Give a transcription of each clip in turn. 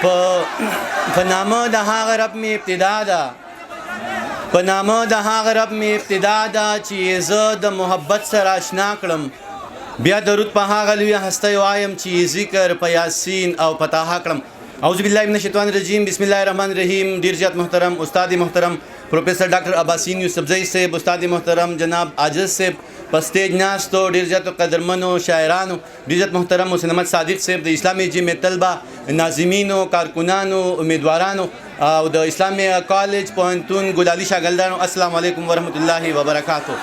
په نامه د هغه رب مې ابتدا ده په نامه د هغه رب مې ابتدا ده چې زه د محبت سره اشنا کړم بیا درود په هغه لوی هستی وایم چې ذکر په یاسین او په طه کړم اعوذ بالله من الشیطان الرجیم بسم الله الرحمن الرحیم ډیر زیات محترم استاد محترم پروفیسر ډاکټر عباسین یوسفزئی صاحب استاد محترم جناب عاجز صاحب په سټیج ناستو ډیر زیات قدرمنو شاعرانو ډیر زیات محترم حسین احمد صادق صاحب د اسلامي جامع طلبه ناظمینو کارکنانو امیدوارانو او د اسلامي کالج پوهنتون ګلالي شاګردانو السلام علیکم ورحمت الله وبرکاتو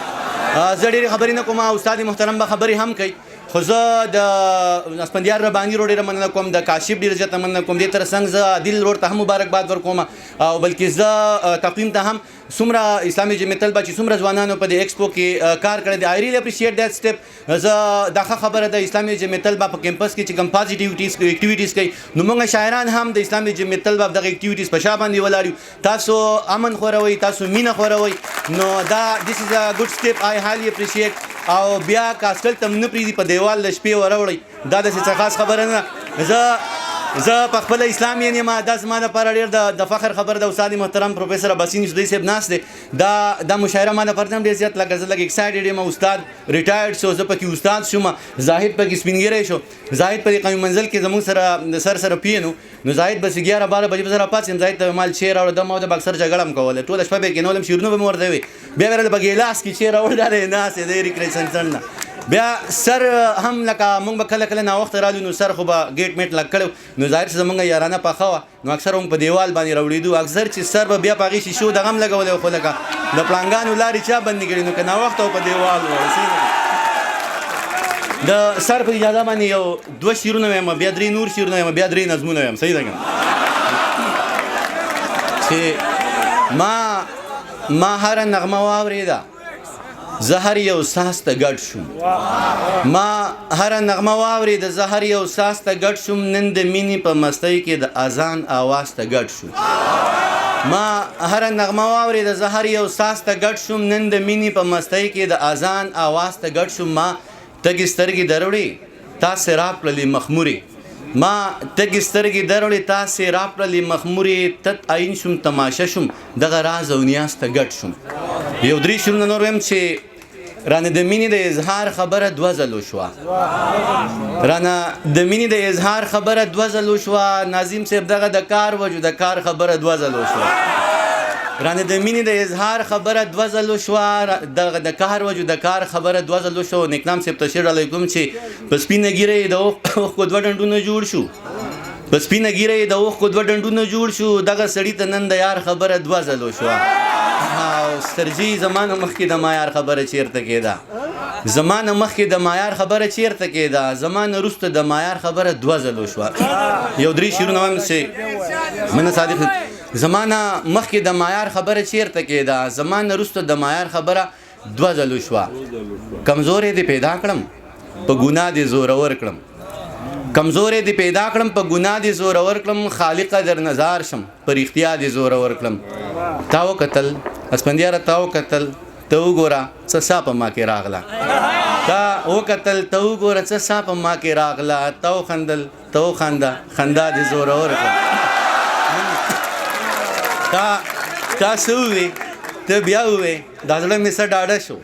زه ډېرې خبرې نه کوم استاد محترم به خبرې هم کوي خو زه د اسپندیار رباني روډ ډېره مننه کوم د کاشف ډېره زیاته مننه کوم دې تر څنګ زه عادل روډ ته هم مبارکباد ورکوم او بلکې زه تقویم ته هم څومره اسلامي جامع طلبه چې څومره ځوانانو په دې ایکسپو کې کار کړی دی آی ریلی اپریشیټ دیٹ سټیپ زه دا ښه خبره ده اسلامي جامع طلبه په کیمپس کې چې کوم اکټیویټیز کوي نو موږ شاعران هم د اسلامي جامع طلبه دغه اکټیویټیز په شا باندې ولاړ یو تاسو امن خوروئ تاسو مینه خوروئ نو دا دیس از ا ګډ سټیپ آی هایلی اپریشیټ او بیا کاسکل تم نه پریدي په دیوال د شپې وروړئ دا داسې څه خاص خبره نه زه په خپل اسلام یم دا زما لپاره ډېر د فخر خبر ده استاد محترم پروفیسر عباسین یوسفزئی صاحب ناست دی دا مشاعره ما لپاره هم ډېر زیات لکه زه لږ ایکسایټډ یم استاد ریټایرډ شو زه پکې استاد شوم زاهد پکې سپینګیری شو زاهد په قومي منزل کې زموږ سره سره پیینو نو زاهد بس 11 12 بجې به زه راپاڅېم زاهد ته مال شعر راوړه د ما د بکسر جګړه هم کوله ټوله شپه به یې کېنولم شعرونه به مې ورته وي بیا به راله په ګیلاس کې شعر راوړ دا دی ناست دی ریکریشن نه بیا سر هم لکه موږ به کله کله ناوخته رالو نو سر خو به ګیټ میټ لګ کړی نو ظاهر چې زموږ یارانه پخه وه نو اکثر موږ په دیوال باندې راوړېدو اکثر چې سر به بیا په هغې شیشو دغه هم لګولی خو لکه د پړانګانو لارې چا بندې کړي نو که ناوخته و په دیوال و د سر په اجازه باندې یو 2 شعرونه ویم بیا 3 نور شعرونه ویم بیا 3 نظمونه ویم صحیح ده که چې ما هره نغمه واورېده زه هر یو ساز ته ګډ شوم ما هره نغمه واورېده زه هر یو ساز ته ګډ شوم نن د مینې په مستۍ کې د اذان آواز ته ګډ شوم ما هره نغمه واورېده زه هر یو ساز ته ګډ شوم نن د مینې په مستۍ کې د اذان آواز ته ګډ شوم ما تږې سترګې دروړې تاسې راکړلې مخمورې ما تږې سترګې دروړې تاسې راکړلې مخمورې تت عین شوم تماشه شوم دغه راز او نیاز ته ګډ شوم یو 3 شعرونه نور ویم چې رانه د مینې د اظهار خبره 2 ځلو شوه رانه د مینې د اظهار خبره 2 ځلو شوه ناظم صاحب دغه د کار وجو د کار خبره 2 ځلو شوه رانه د مینې د اظهار خبره 2 ځلو شوه دغه د کار وجو د کار خبره 2 ځلو شو نیکنام صاحب تشیر علیکم چې په سپینه ګیره یې د اوښکو 2 ډنډونه جوړ شو په سپینه ګیره یې د اوښکو 2 ډنډونه جوړ شو دغه سړي ته نن د یار خبره 2 ځلو شوه سترجي زمانه مخکې د معیار خبره چیرته کېده زمانه مخکې د معیار خبره چیرته کېده زمانه وروسته د معیار خبره 2 ځلو شوه یو 3 شعرونه وایم چې منه صادق زمانه مخکې د معیار خبره چیرته کېده زمانه وروسته د معیار خبره 2 ځلو شوه کمزورې دې پیدا کړم په ګناه دې زورور کړم کمزورې دې پیدا کړم په ګناه دې زورور کړم خالقه در نظار شم په رښتیا دې زورور کړم تا وکتل اسپندیاره تا وکتل ته وګوره څه سا په ما کې راغله تا وکتل ته وګوره څه سا په ما کې راغله تا وخندل ته وخنده خندا دې زورور کړم تا څه ووې ته بیا ووې دا زړه مې څه ډاډه شو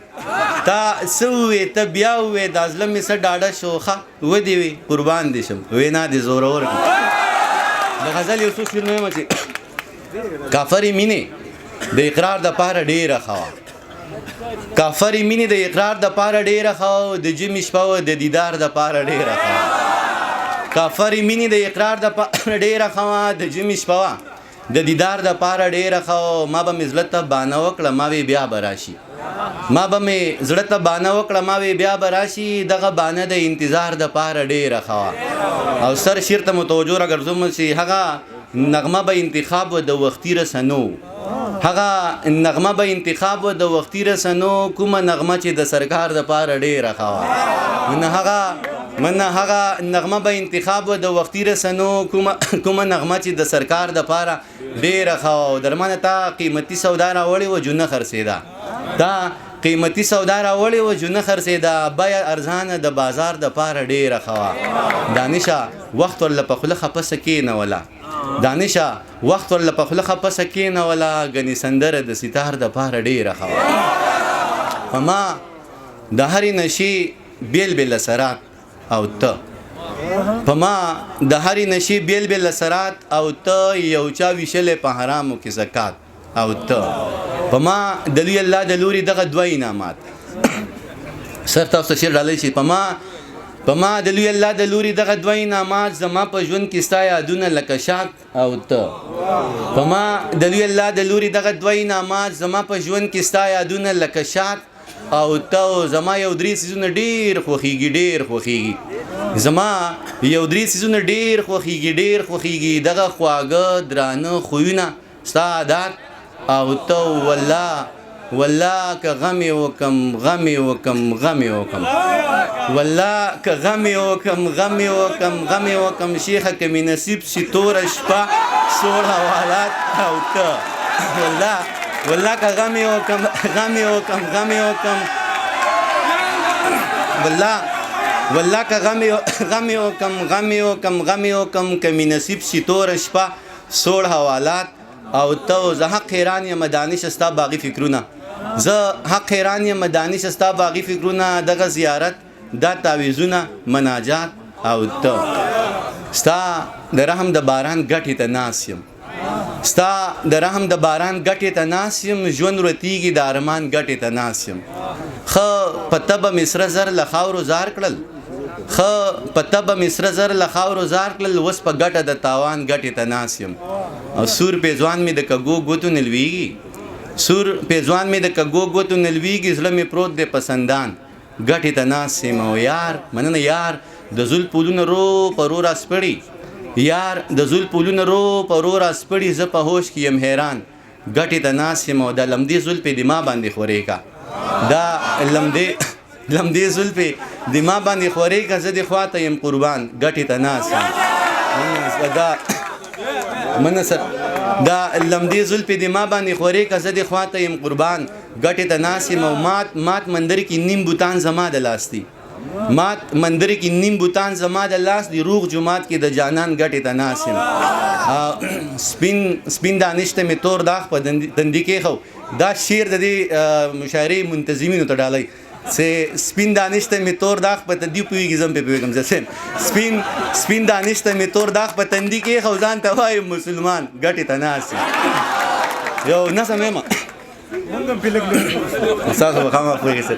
تا څه ووې ته بیا ووې دا زړه مې څه ډاډه شو ښه ودې وي قربان دې شم وینا دې زورور کړم د غزل یو څو شعرونه وایم چې کافرې مینې د اقرار د پاره ډېره ښه وه کافرې مینې د اقرار د پاره ډېره ښه وه د جمعې شپه وه د دیدار د پاره ډېره ښه وه کافرې مینې د اقرار د پاره ډېره ښه وه د جمعې شپه وه د دیدار د پاره ډېره ښه وه ما به مې زړه ته بانه وکړه ما وی بیا به راشي ما به مې زړه ته بانه وکړه ما وی بیا به راشي دغه بانه د انتظار د پاره ډېره ښه وه او سر شعر ته متوجه راګرځوم چې هغه نغمه به انتخاب و د وختي رسنو هغه نغمه به انتخاب و د وختي رسنو کومه نغمه چې د سرکار د پاره ډېره ښه وه من هغه نغمه به انتخاب و د وختي رسنو کومه نغمه چې د سرکار د پاره ډېره ښه وه او درمانه تا قیمتي سودا راوړې وه جونه خرڅېده دا قیمتي سودا راوړې وه جونه خرڅېده بیه ارزانه د بازار د پاره ډېره ښه وه دانشه وخت ورله په خوله خپسه کېنوله دانشه وخت ورله په خوله خپسه کېنوله ګنې سندره د ستار د پاره ډېره ښه وه په ما د هرې نشي بیل بیل اثرات او ته په ما د هرې نشي بیل بیل اثرات او ته یو چا ویشلې په حرامو کې زکات او ته په ما د لوی الله د لوري دغه دوه انعامات سر تاسو شعر ډالۍ شي په ما د لوی الله د لوري دغه دوه انعامات زما په ژوند کې ستا یادونه لکه شات او ته په ما د لوی الله د لوري دغه دوه انعامات زما په ژوند کې ستا یادونه لکه شات او ته زما یو درې سیزونه ډېر خوښیږي زما یو درې سیزونه ډېر خوښیږي دغه خواږه درانه خویونه ستا عادات او ته والله که غمې وکم والله که غمې وکم شیخه که مې نصیب شي توره شپه سوړ حوالات او ته والله که غمې وکم والله که غمې وکم که مې نصیب شي توره شپه سوړ حوالات او ته زه حق حیران یم دانش ستا باغی فکرونه دغه زیارت دا تعویذونه مناجات او ته ستا د رحم د باران ګټې ته ناس یم ژوند ورتیږي د ارمان ګټې ته ناس یم ښه په تبه مې سره زر له خاورو زار کړل اوس په ګټه د تاوان ګټې ته ناس یم او سور پیزوان مې د کږو ګوتو نلویږي زړه مې پروت دی پسندان ګټې ته ناس یم او مننه یار د زول پولونه رو پرو راسپړي زه په هوش کې یم حیران ګټې ته ناس یم او د لمدې زلفې د ما باندې خورې کا لمدې زلفې د ما باندې خورې کا زه د خواته یم قربان ګټې ته ناس یم دا لمدې زلفې د ما باندې خورې کا زه د خواته یم قربان ګټې ته ناس یم او مات مندر کې نیم بوتان زما د لاس دي روغ جماعت کې د جانان ګټې ته ناس یم سپین دانش ته مې تور داغ په دندې کېښو دا شعر د دې مشاعرې منتظمینو ته ډالۍ سپین دانش ته مې تور داغ په تندي پوهېږي زه هم پې پوهېږم سپین دانش ته مې تور داغ په تندي کېښو ځان ته وایم مسلمان ګټې ته ناس یم یو نظم یم تاسو به خامخا پوهېږئ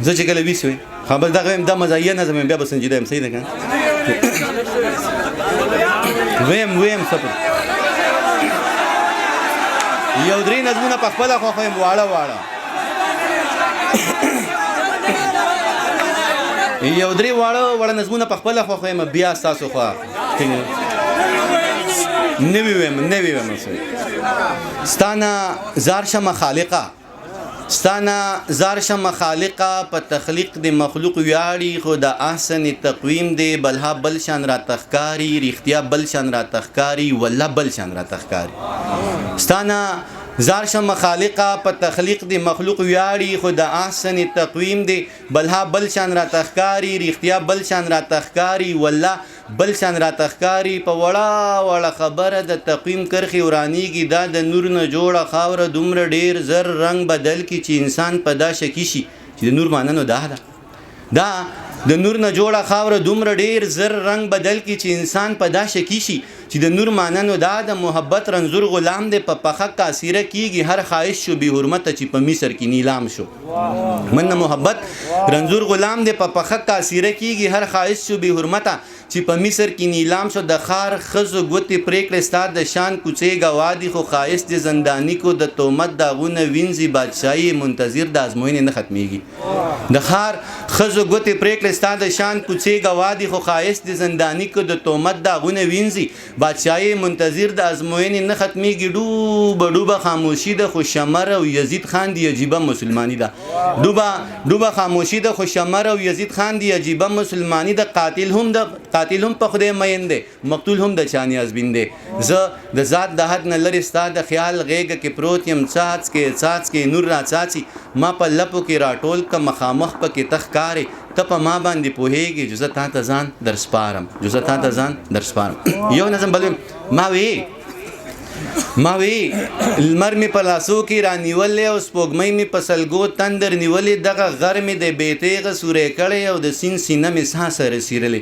زه چې کله ویس ویم بس دغه یم دا مزاحیه نظم یم بیا به سنجیده یم صحیح ده که ویم صبر یو درې نظمونه په خپله خوښوم واړه یو درې واړه نظمونه په خپله خوښوم بیا ستاسو خوا نوی ویم ستانه زار شمه خالقه په تخلیق د مخلوق ویاړي خو د احسن تقویم دی بلها بل شان را تخکاری رښتیا بل شان را تخکاری والله بل شان را تخکاری ستانه زار شمه خالقه په تخلیق د مخلوق ویاړي خو د احسن تقویم دی بلها بل شان را تخکاری رښتیا بل شان را تخکاری والله بل شان را تخکاری په وړه خبره د تقویم کرخي ورانیږي دا د نور نه جوړه خاوره دومره ډیر زر رنگ بدل کی چې انسان په دا شکی شي چې د نور ماننو دا د نور نه جوړه خاوره دومره ډیر زر رنگ بدل کی چې انسان په دا شکی شي چې د نور ماننو دا د محبت رنزور غلام دی په پخه کاسیره کیږي هر خواهش شو به حرمت چې په مصر کې نیلام شو من محبت رنزور غلام دی په پخه کاسیره کیږي هر خواهش شو به حرمت چې په مصر کې نیلام شو د خار خزو ګوتې پریکړې ستا د شان کوڅې گوادي خو خواهش د زندانی کو د تهمت داغونه وینځي بادشاهي منتظر د ازموینې نه ختمیږي د خار خزو ګوتې پریکړې ستا د شان کوڅې گوادي خو خواهش د زندانی کو د تهمت داغونه وینځي بادشاهي منتظر د ازموینې نه ختمیږي ډوبه خاموشي د خو شمر او یزید خان دی عجیبه مسلمانی ده ډوبه خاموشي د خو شمر او یزید خان دی عجیبه مسلمانی ده قاتل قاتل هم په خدای مین دی، مقتول هم د چا نیازبین دی. زه د ذات د حد نه لرې ستا د خیال غېږه کې پروت یم، څاڅکې نور را څاڅي ما په لپو کې راټول که مخامخ پکې ته ښکارې، ته په ما باندې پوهېږې جو زه تا ته ځان در سپارم. یو نظم بل ما وی لمر می په لاسو کې رانیولې او سپوږمۍ می په سلګو تندر نیولې، دغه غر می د بیتیغه سورې کړې او د سین سینه می ساه سره سیرلې.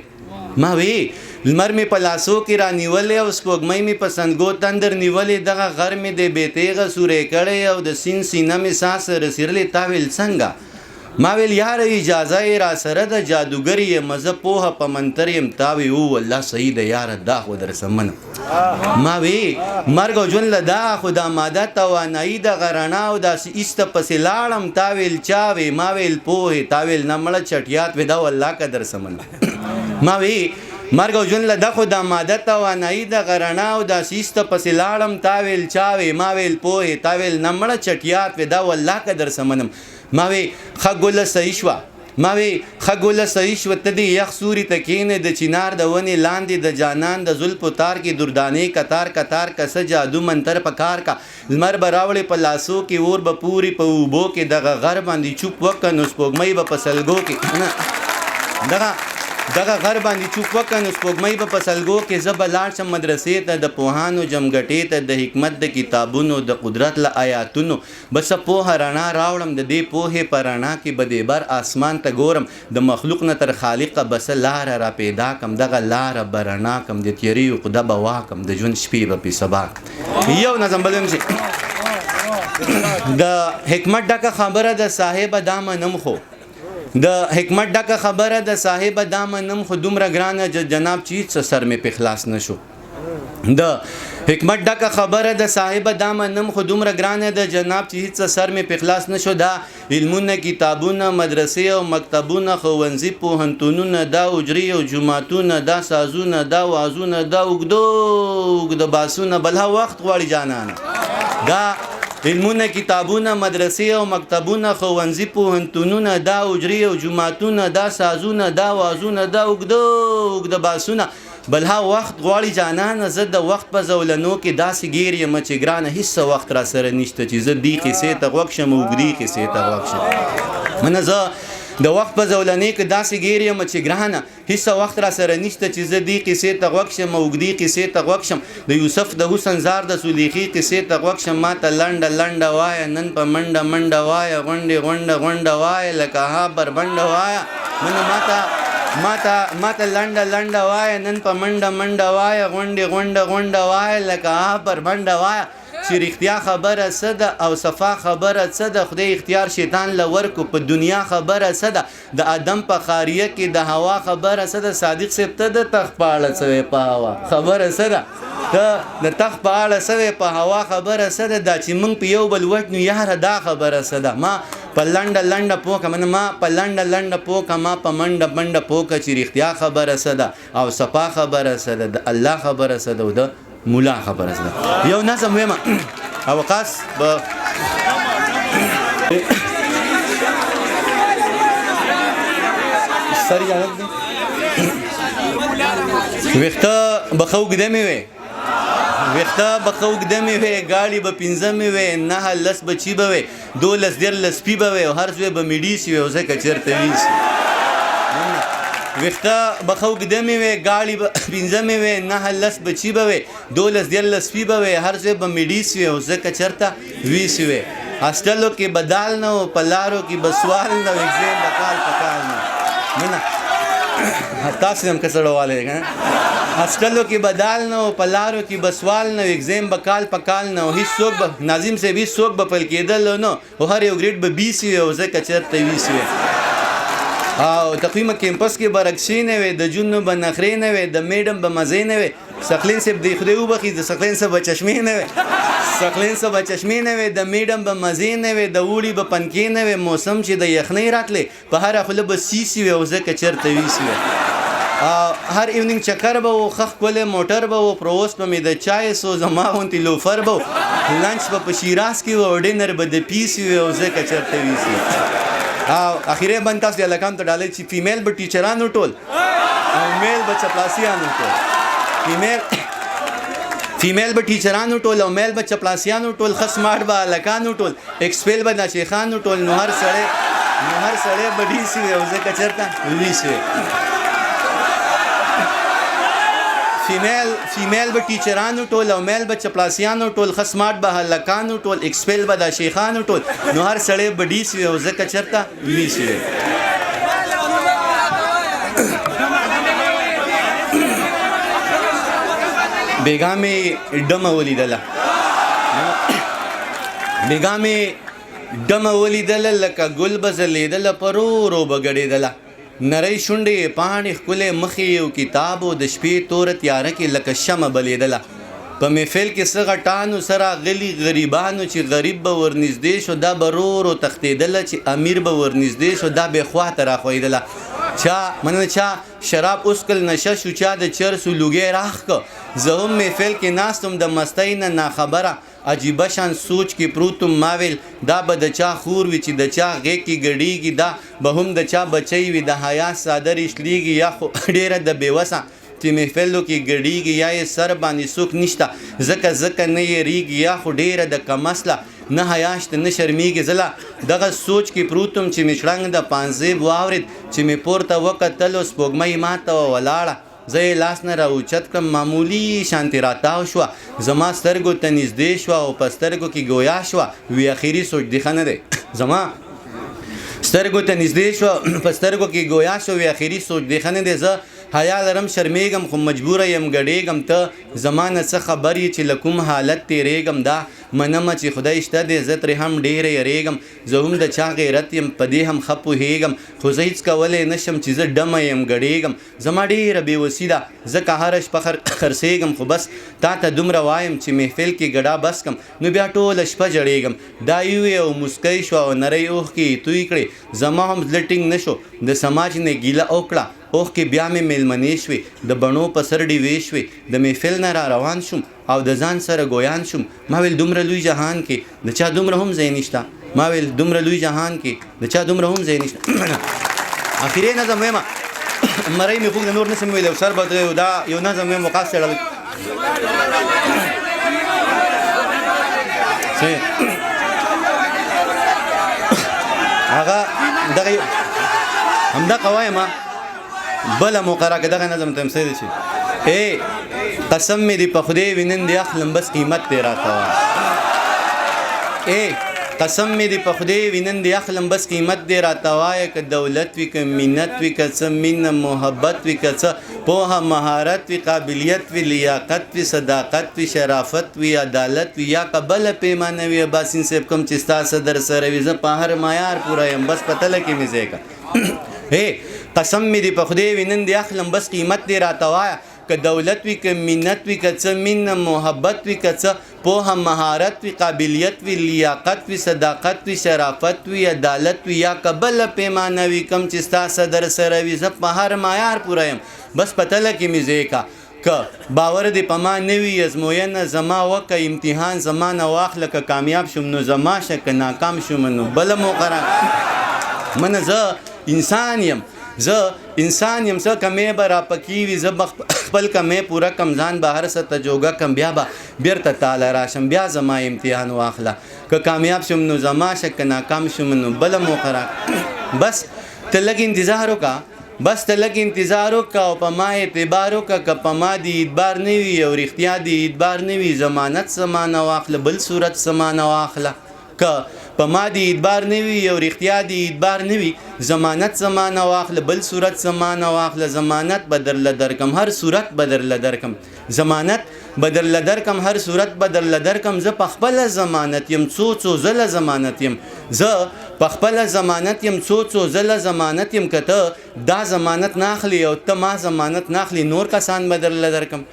ما وی لمر می په لاسو کې رانیولې او سپوږمۍ می په سلګو تندر نیولې، دغه غر می د بیتیغه سورې کړې او د سین سینه می ساه سره سیرلې. تا ویل څنګه؟ ما ویل یار اجازه یې را سره د جادوګر یم، زه پوهه په منتر یم. تا وی او والله صحیح ده یاره دا خو در سمنه. ما وی مرګ او ژوند له دا خو دا ماده توانایي دغه رڼا او داسې ایسته پسې لاړم. تا ویل چا وی؟ ما ویل پوهې. تا ویل نه مړه چټیات وی دا والله که در سمنه. ما وی مرګ او ژوند له دا خو دا ماده توانایي دغه رڼا او داسې ایسته پسې لاړم. تا ویل چا وی؟ ما ویل پوهې. تا ویل نه مړه چټیات وی دا والله که در سمنم. ما وی ښه ګله صحیح شوه، ما وی ښه ګله صحیح شوه، ته د یخ سوري ته کښېنې د چنار د ونې لاندې د جانان د زلفو تار کې دردانې کتار کتار که څه جادو منتر په کار کا. لمر به راوړې په لاسو کې، اور به پوري په اوبو کې، دغه غر باندې چوپ وکه نو سپوږمۍ به په سلګو کې دغه غر باندې چوپ وکه نو سپوږمۍ به په سلګو کې. زه به لاړ شم مدرسې ته د پوهانو جمګټې ته، د حکمت د کتابونو د قدرت له آیاتونو به څه پوهه رڼا راوړم. د دې پوهې په رڼا کې به د بر آسمان ته ګورم، د مخلوق نه تر خالقه به څه لاره را پیدا کم، دغه لاره به رڼا کم، د تیرې عقده به واکم، د ژوند شپې به پې سبا. یو نظم بل ویم چې د حکمت ډکه خبره د صاحبه دا منم، خو د حکمت ډکه خبره د صاحبه دا منم، خو دومره ګرانه جناب چې هېڅ سر مې پې خلاص نه شو. د حکمت ډکه خبره د صاحبه دا منم، خو دومره ګرانه د جناب چې هېڅ سر مې پې خلاص نه شو. دا علمونه کتابونه مدرسې او مکتبونه ښوونځي پوهنتونونه، دا حجرې او جوماتونه، دا سازونه، دا وازونه، دا اوږده باسونه بلها وخت غواړي جانانه. دا علمونه کتابونه مدرسې او مکتبونه ښوونځي پوهنتونونه، دا حجرې او جوماتونه، دا سازونه، دا وازونه، دا اوږده باسونه بلها وخت غواړي جانانه. زه د وخت په زولنو کې داسې ګیر یم چې ګرانه هېڅ وخت را سره نشته چې زه دې قصې ته غوږ شم، اوږدې قصې ته غوږ شم. منه زه د وخت په زولنې کې داسې ګیر یم چې ګرانه هېڅ وخت را سره نشته چې زه دې قصې ته غوږ شم، اوږدې قصې ته غوږ شم. د یوسف د حسن زار د سلیخي قصې ته غوږ شم. ما ته لنډه وایه نن په منډه وایه، غونډه وایه لکه ها بربنډه وایه. منه ما ته لنډه وایه نن په منډه وایه، غونډه وایه لکه ها بربنډه وایه. چې رښتیا خبره څه ده او صفا خبره څه ده، خدای اختیار شیطان له ورکو. په دنیا خبره څه ده، د آدم په خاریه کې د هوا خبره څه ده. صادق صاحب ته د تخت په اړه څه وی په هوا خبره څه ده، ته د تخت په اړه څه وی په هوا خبره څه ده. دا چې موږ په یو بل وژنو یاره دا خبره څه ده. ما په لنډه پوکه ما په لنډه پوکه، ما په منډه پوکه چې رښتیا خبره څه ده او صفا خبره څه ده، د الله خبره څه ده او د مولا خبره ده. یو نظم ویمه اوقاس به سری جانب دی ویخته بخه اوږده مې وی، ګاډي به 15 مې وی، 9 10 بچي به وی، 12 13 سپي به وی، او هر ځای به میډیسي وی، او ځکه چېرته ویسي. ویخته بخه اوږده مې وی، ګاډي به 15 مې وی، 9 10 بچي به وی، 12 13 سپي به وی، هر ځای به میډیسي وی، او ځکه چېرته ویسي وی. هاسټلو کې به دال نه و، په لارو کې به سوال نه و، اګزام به کال په کال نه. منه تاسو هم که سړوالی دی که نه. هاسټلو کې به دال نه و، په لارو کې به سوال نه و، اګزام به کال په کال نه و. هېڅوک به ناظم صاحب هېڅوک به پیل کېدل نه، او هر یو ګریډ به 20 وي، او ځکه چېرته 20 وي. او تقریبا کیمپس کې به رکشې نه وي، د جونو به نخرې نه وي، د میډم به مزې نه وي. سقلین صاحب دی خدای وبخي، د سقلین صاحب به چشمې نه وي، د میډم به مزې نه وي، د اوړي به پنکې نه وي. موسم چې د یخنۍ راتلې په هره خوله به سیسي وي، او ځکه چېرته ویسي وي. هر ایونینګ چکر به و، ښه ښکلی موټر به و، پرووس به مې د چای سو، زما غوندې لوفر به و، لنچ به په شیراز کې و، او ډینر به د پیسي وي، او ځکه چېرته ویسي. او اخیری بند تاسو د هلکانو ته ډالۍ چې فیمیل به ټیچرانو ټول او میل به چپلاسیانو ټول فیمیل به ټیچرانو ټول او میل به چپلاسیانو ټول ښه سمارټ به هلکانو ټول ایکسپیل به د شیخانو ټول نو هر سړی به ډي سي وي او ځکه چېرته وي سي وي فیمیل به ټیچرانو ټول او میل به چپلاسیانو ټول ښه سمارټ به هلکانو ټول ایکسپیل به د شیخانو ټول نو هر سړی به ډي سي وي او ځکه چېرته وي سي وي بیګا مې ډمه ولیدله لکه ګل به ځلېدله پر ورو به ګډېدله نری شونډې پاڼې ښکلی مخې یو کتاب و د شپې توره تیاره کې لکه شمه بلېدله په محفل کې څه غټانو سره غلي غریبانو چې غریب به ورنږدې شو دا به ورو ورو تښتېدله چې امیر به ورنږدې شو دا بې خواته راښویدله چا شراب اسکل نشه شو چا د چرسو لوګی راخ که زه هم محفل کې ناستم د مستۍ نه ناخبره عجیبه شان سوچ کې پروتم ما ویل دا به د چا خور وي چې د چا غېږ کې ګډېږي دا به هم د چا بچی وي د حیا څادر شلېږي یا خو ډېره د بېوسه چې محفلو کې ګډېږي یا یې سر باندې څوک نشته ځکه نه یېرېږي یا خو ډېره د کمسله نه حیا شته نه شرمېږي زله دغه سوچ کې پروتم چې مې شړنګ د پانزیب واورېد چې مې پورته وکتلو سپوږمۍ ماته وه ولاړه زه یې لاس نه راوچت کړم معمولي شانتې راتاو شوه زما سترګو ته نږدې شوه او په سترګو کې ګویا شوه وی اخري سوچ دې ښه نه دی زما سترګو ته نږدې شوه په سترګو کې ګویا شوه وی اخري سوچ دې ښه نه دی زه حیا لرم شرمېږم خو مجبوره یم ګډېږم ته زما نه څه خبر یې چې له کوم حالت تېرېږم دا منمه چې خدای شته دی زه ترې هم ډېره یېرېږم زه هم د چا غیرت یم په دې هم ښه پوهېږم خو زه هېڅ کولی نه شم چې زه ډمه یم ګډېږم زما ډېره بېوسي ده ځکه هره شپه خرڅېږم خو بس تا ته دومره وایم چې محفل کې ګډا بس کم نو بیا ټوله شپه ژړېږم دا یې او مسکی شوه او نری اوښکې یې توی کړې زما هم زړه ټینګ نه شو د سماج نه ګیله وکړه اوښکې بیا مې میلمنې شوې د بڼو په سر ډیوې شوې د محفل نه را روان شوم او د ځان سره ګویان شوم ما ویل دومره لوی جهان کې د چا دومره هم ځای نشته ما ویل دومره لوی جهان کې د چا دومره هم ځای نشته اخري نظم ویمه مرۍ مې خوږ د نور نسم ویلی او سر به دا یو نظم ویم وقاص څېړل هغه دغه همدغه وایم بله مقرره که دغه نظم تمثیل شي قسم مې دې په خدای وینن دې اخلم بس قیمت دې راته وایه قسم مې دې په خدای وینن دې اخلم بس قیمت دې راته وایه که دولت وي که منت وي که څه مینه محبت وي که څه پوهه مهارت وي قابلیت وي لیاقت وي صداقت وي شرافت وي عدالت وي یا که بله پیمانه وي عباسین صاحب کوم چې ستا صدر سره وي زه په هر معیار پوره یم بس په تله کې مې ځای که قسم مې دې په خدای وینن دې اخلم بس قیمت دې راته وایه که دولت وي که منت وي که څه مینه محبت وي که څه پوهه مهارت وي قابلیت وي لیاقت وي صداقت وي شرافت وي عدالت وي یا که بله پیمانه وي کوم چې ستا صدر سره وي زه په هر معیار پوره یم بس په تله کې مې ځای که که باور دې په ما نه وي ازموینه زما وکه امتحان زما نه واخله که کامیاب شوم نو زما شه که ناکام شوم نو بله موقره منه زه انسان یم څه کمې به راپکې وي زه به خپل کمې پوره کم ځان به هر څه ته جوګه کم بیا به بیرته تاله راشم بیا زما امتحان واخله که کامیاب شم نو زما شه که ناکام شم نو بله موقره بس ته لږ انتظار وکړه او په ما اعتبار وکړه که په ما دې اعتبار نه وي او رښتیا دې اعتبار نه وي ضمانت زمانه واخله بل صورت زمانه واخله که په ما دې اعتبار نه وي او رښتیا دې اعتبار نه وي ضمانت زمانه واخله بل صورت زمانه واخله ضمانت به درله درکم هر صورت به درله درکم ضمانت به درله درکم هر صورت به درله درکم زه په خپله ضمانت یم څو ځله ضمانت یم زه په خپله ضمانت یم څو ځله ضمانت یم که ته دا ضمانت ناخلي او ته ما ضمانت ناخلي نور کسان به درله درکم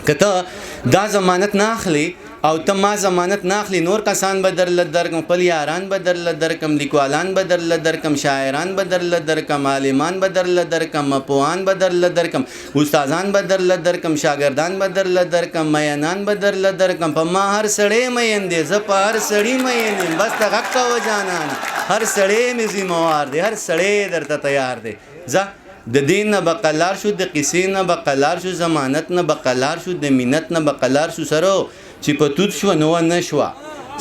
که ته دا ضمانت ناخلي او ته ما ضمانت ناخلي نور کسان به درله درکم خپل یاران به درله درکم لیکوالان به درله درکم شاعران به درله درکم عالمان به درله درکم پوهان به درله درکم استادان به درله درکم شاګردان به درله درکم مینان به درله درکم په ما هر سړی مین دی زه په هر سړي مین یم بس ته غږ کوه جانان هر سړی مې ذمهوار دی هر سړی درته تیار دی ځه د دین نه بقلار شو، د قصې نه بقلار شو، ضمانت نه بقلار شو، د مینت نه بقلار شو. سره چې په توت شو نو نشوه،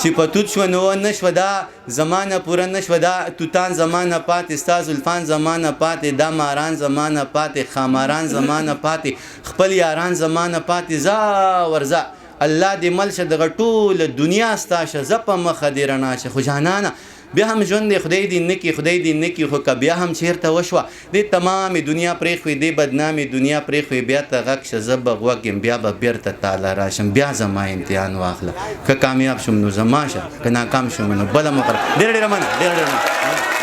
چې په توت شو نو نشوه، دا زمانه پوره نشوه، دا توتان زمانه پاتې، ستا زلفان زمانه پاتې، دا ماران زمانه پاتې، خاماران زمانه پاتې، خپل یاران زمانه پاتې. ځه ورځه الله دې مل شه دغه ټوله دنیا ستا شه، زه په مخه دې رڼا شه. خو جانانه بیا هم ژوند دی، خدای دې نه کړي، خدای دې نه کړي، خو که بیا هم چېرته وشوه دې تمامې دنیا پرېښوي، دې بدنامې دنیا پرېښوي، بیا ته غږ شه زه به غوږ یم، بیا به بېرته تاله راشم، بیا زما امتحان واخله. که کامیاب شوم نو زما شه، که ناکام شوم نو بله مقرره. ډېره ډېره مننه، ډېره ډېره مننه.